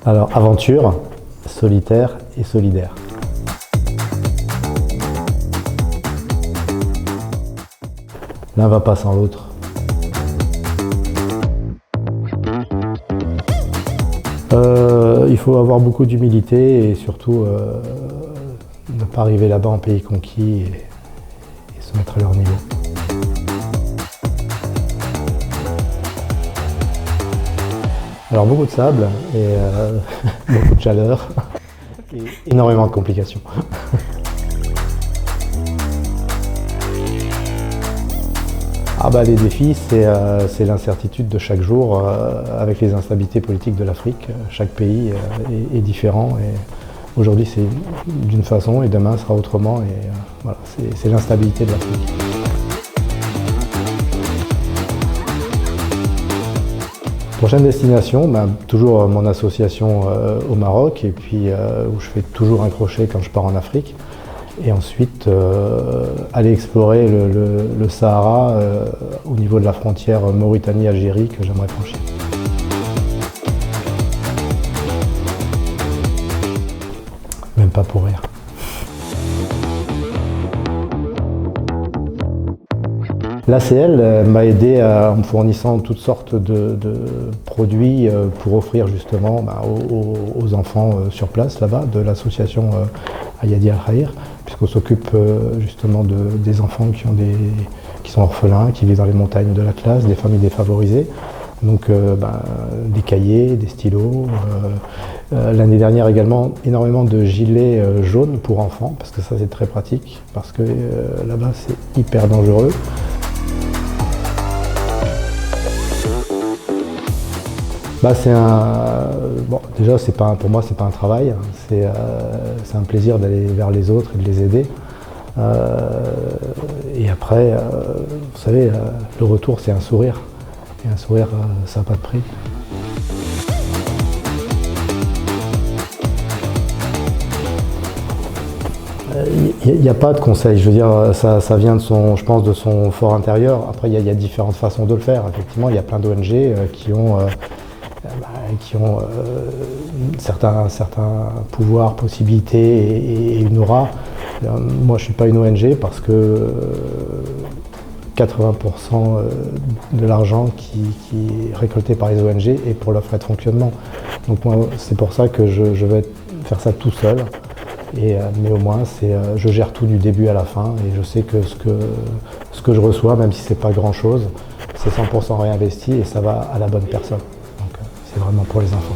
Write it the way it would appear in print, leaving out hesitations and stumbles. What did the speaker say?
Alors, aventure, solitaire et solidaire. L'un va pas sans l'autre. Il faut avoir beaucoup d'humilité et surtout ne pas arriver là-bas en pays conquis et se mettre à leur niveau. Alors beaucoup de sable et beaucoup de chaleur et énormément de complications. Ah bah, les défis, c'est l'incertitude de chaque jour avec les instabilités politiques de l'Afrique. Chaque pays est différent et aujourd'hui c'est d'une façon et demain sera autrement et voilà, c'est l'instabilité de l'Afrique. Prochaine destination, toujours mon association au Maroc et puis où je fais toujours un crochet quand je pars en Afrique. Et ensuite aller explorer le Sahara au niveau de la frontière Mauritanie-Algérie que j'aimerais franchir. Même pas pour rire. L'ACL m'a aidé en me fournissant toutes sortes de produits pour offrir justement aux enfants sur place là-bas de l'association Ayadi Al-Khair, puisqu'on s'occupe justement des enfants qui sont orphelins, qui vivent dans les montagnes de la classe, des familles défavorisées. Donc des cahiers, des stylos. L'année dernière également énormément de gilets jaunes pour enfants, parce que ça c'est très pratique, parce que là-bas c'est hyper dangereux. Déjà pour moi c'est pas un travail, c'est un plaisir d'aller vers les autres et de les aider. Et après, vous savez, le retour c'est un sourire. Et un sourire, ça n'a pas de prix. Il n'y a pas de conseil, je veux dire, ça vient je pense, de son fort intérieur. Après, il y a différentes façons de le faire. Effectivement, il y a plein d'ONG qui ont certains pouvoirs, possibilités et une aura. Moi, je ne suis pas une ONG parce que 80% de l'argent qui est récolté par les ONG est pour leurs frais de fonctionnement. Donc moi, c'est pour ça que je vais faire ça tout seul. Mais au moins, je gère tout du début à la fin et je sais que ce que je reçois, même si c'est pas grand-chose, c'est 100% réinvesti et ça va à la bonne personne. Donc c'est vraiment pour les enfants.